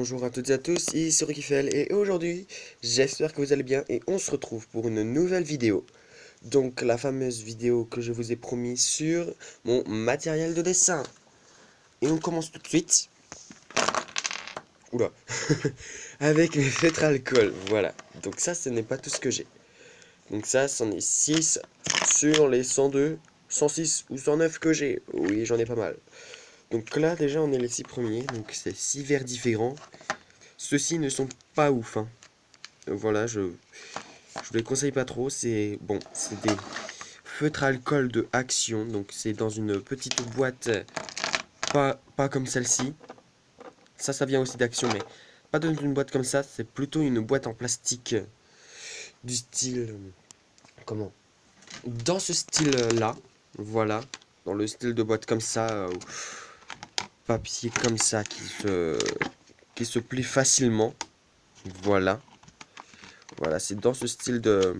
Bonjour à toutes et à tous, ici c'est Rikifel et aujourd'hui j'espère que vous allez bien et on se retrouve pour une nouvelle vidéo. Donc la fameuse vidéo que je vous ai promis sur mon matériel de dessin. Et on commence tout de suite. Oula. Avec mes feutres à alcool, voilà. Donc ça ce n'est pas tout ce que j'ai. Donc ça c'en est 6 sur les 102, 106 ou 109 que j'ai. Oui j'en ai pas mal. Donc là déjà on est les 6 premiers, donc c'est 6 verres différents. Ceux-ci ne sont pas ouf, hein. Voilà, je les conseille pas trop. C'est bon, c'est des feutres à alcool de Action. Donc c'est dans une petite boîte, pas comme celle-ci. Ça vient aussi d'Action, mais pas dans une boîte comme ça. C'est plutôt une boîte en plastique du style, comment? Dans ce style-là, voilà, dans le style de boîte comme ça, papier comme ça qui se plie facilement. Voilà. Voilà, c'est dans ce style de,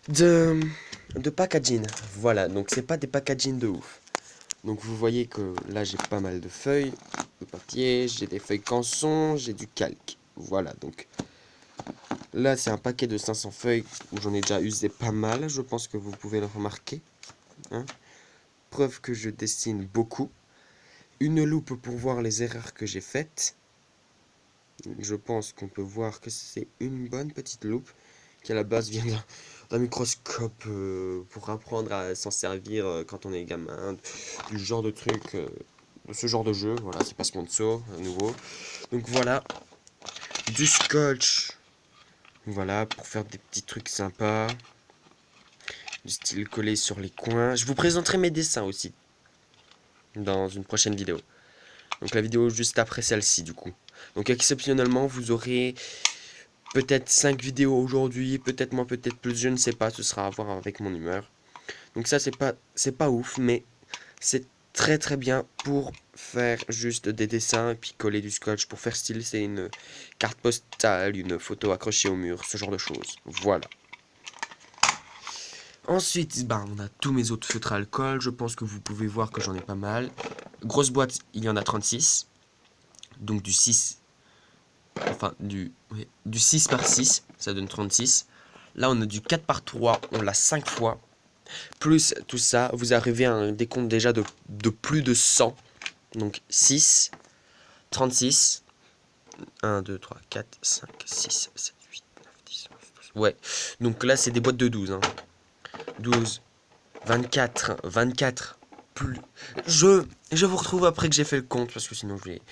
de packaging. Voilà, donc c'est pas des packaging de ouf. Donc vous voyez que là j'ai pas mal de feuilles de papier, j'ai des feuilles canson, j'ai du calque. Voilà, donc là c'est un paquet de 500 feuilles où j'en ai déjà usé pas mal, je pense que vous pouvez le remarquer. Hein. Preuve que je dessine beaucoup. Une loupe pour voir les erreurs que j'ai faites. Je pense qu'on peut voir que c'est une bonne petite loupe qui à la base vient d'un microscope pour apprendre à s'en servir quand on est gamin, du genre de truc, de ce genre de jeu. Voilà, c'est pas sponsor à nouveau. Donc voilà, du scotch, voilà, pour faire des petits trucs sympas, du style collé sur les coins. Je vous présenterai mes dessins aussi dans une prochaine vidéo. Donc la vidéo juste après celle-ci du coup. Donc exceptionnellement vous aurez peut-être 5 vidéos aujourd'hui, peut-être moins, peut-être plus, je ne sais pas, ce sera à voir avec mon humeur. Donc ça c'est pas ouf, mais c'est très très bien pour faire juste des dessins et puis coller du scotch pour faire style, c'est une carte postale, une photo accrochée au mur, ce genre de choses. Voilà. Ensuite, bah, on a tous mes autres feutres à alcool, je pense que vous pouvez voir que j'en ai pas mal. Grosse boîte, il y en a 36. Donc du 6, enfin du 6 par 6, ça donne 36. Là on a du 4 par 3, on l'a 5 fois. Plus tout ça, vous arrivez à un décompte déjà de plus de 100. Donc 6, 36, 1, 2, 3, 4, 5, 6, 7, 8, 9, 10, 11, 12. Ouais, donc là c'est des boîtes de 12. Hein. 12, 24, 24. Plus... Je vous retrouve après que j'ai fait le compte, parce que sinon je vais...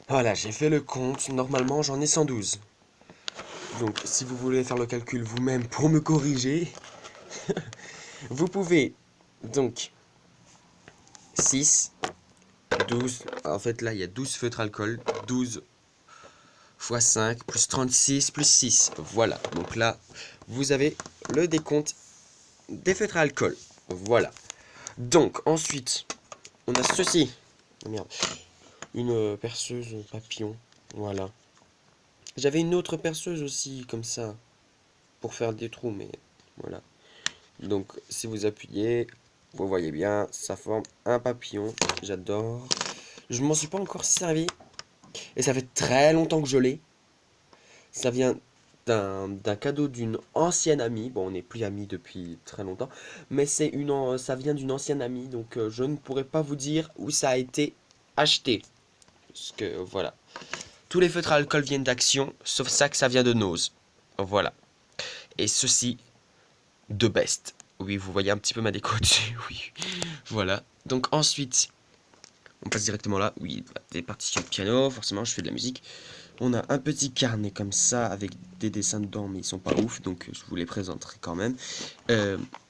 Voilà, j'ai fait le compte. Normalement j'en ai 112. Donc si vous voulez faire le calcul vous-même pour me corriger, vous pouvez donc 6, 12, en fait là il y a 12 feutres alcool, 12 x 5 plus 36 plus 6, voilà, donc là vous avez le décompte des feutres à alcool, voilà. Donc ensuite, on a ceci, oh merde, une perceuse papillon, voilà. J'avais une autre perceuse aussi comme ça, pour faire des trous, mais voilà. Donc si vous appuyez, vous voyez bien, ça forme un papillon, j'adore. Je m'en suis pas encore servi. Et ça fait très longtemps que je l'ai. Ça vient d'un cadeau d'une ancienne amie. Bon, on n'est plus amis depuis très longtemps. Mais ça vient d'une ancienne amie. Donc je ne pourrais pas vous dire où ça a été acheté. Parce que voilà. Tous les feutres à alcool viennent d'Action. Sauf ça que ça vient de Nose. Voilà. Et ceci de Best. Oui, vous voyez un petit peu ma déco dessus. Oui. Voilà. Donc ensuite... On passe directement là, oui, des partitions de piano, forcément je fais de la musique. On a un petit carnet comme ça avec des dessins dedans, mais ils sont pas ouf, donc je vous les présenterai quand même.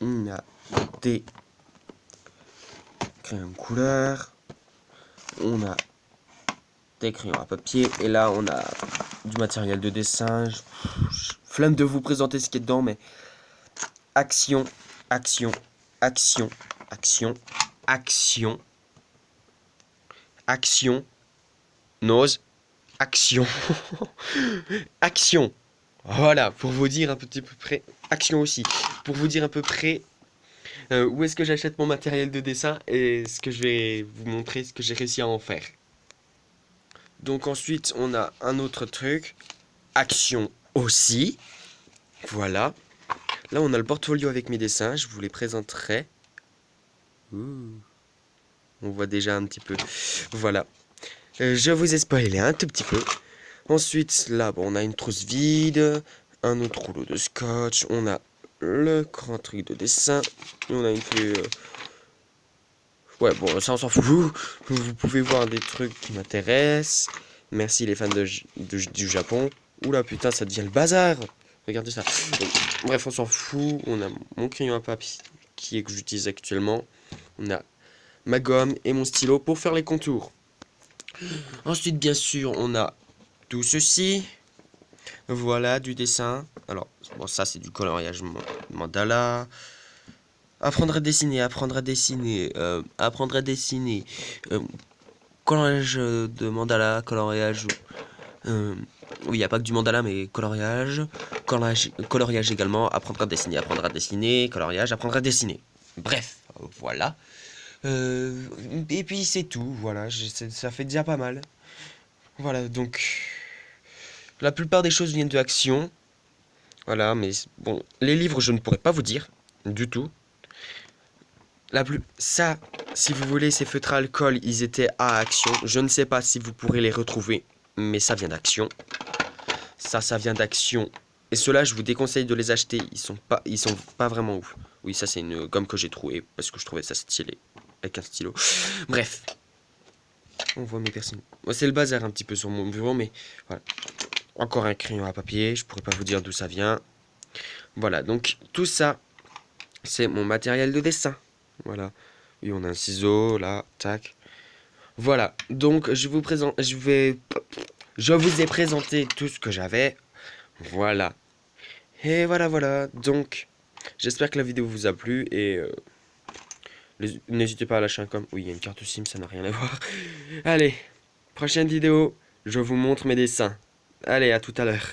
On a des crayons de couleur, on a des crayons à papier, et là on a du matériel de dessin. Flemme de vous présenter ce qui est dedans, mais action, action, action, action, action, action, nose. Action. Action. Voilà, pour vous dire un petit peu près. Action aussi. Pour vous dire à peu près où est-ce que j'achète mon matériel de dessin et ce que je vais vous montrer, ce que j'ai réussi à en faire. Donc ensuite, on a un autre truc. Action aussi. Voilà. Là, on a le portfolio avec mes dessins. Je vous les présenterai. Ouh. On voit déjà un petit peu. Voilà. Je vous ai spoilé un tout petit peu. Ensuite, là, bon, on a une trousse vide. Un autre rouleau de scotch. On a le grand truc de dessin. Et on a une feuille... Ouais, bon, ça, on s'en fout. Vous pouvez voir des trucs qui m'intéressent. Merci les fans du Japon. Oula, putain, ça devient le bazar. Regardez ça. Bref, on s'en fout. On a mon crayon à papier que j'utilise actuellement. On a ma gomme et mon stylo pour faire les contours. Ensuite, bien sûr, on a tout ceci. Voilà, du dessin. Alors, bon, ça, c'est du coloriage mandala. Apprendre à dessiner, apprendre à dessiner, apprendre à dessiner. Coloriage de mandala, coloriage... oui, il n'y a pas que du mandala, mais coloriage. Coloriage également, apprendre à dessiner, coloriage, apprendre à dessiner. Bref, voilà. Et puis c'est tout, voilà, ça fait déjà pas mal. Voilà, donc... La plupart des choses viennent de Action. Voilà, mais bon, les livres, je ne pourrais pas vous dire, du tout. Ça, si vous voulez, ces feutres à alcool, ils étaient à Action. Je ne sais pas si vous pourrez les retrouver, mais ça vient d'Action. Ça vient d'Action. Et ceux-là, je vous déconseille de les acheter. Ils sont pas vraiment ouf. Oui, ça, c'est une gomme que j'ai trouvée parce que je trouvais ça stylé avec un stylo. Bref. On voit mes personnes. Moi, c'est le bazar un petit peu sur mon bureau, mais voilà. Encore un crayon à papier. Je pourrais pas vous dire d'où ça vient. Voilà, donc tout ça, c'est mon matériel de dessin. Voilà. Oui, on a un ciseau, là, tac. Voilà, donc je vous ai présenté tout ce que j'avais. Voilà. Et voilà. Donc, j'espère que la vidéo vous a plu et n'hésitez pas à lâcher un com. Oui, il y a une carte SIM, ça n'a rien à voir. Allez, prochaine vidéo, je vous montre mes dessins. Allez, à tout à l'heure.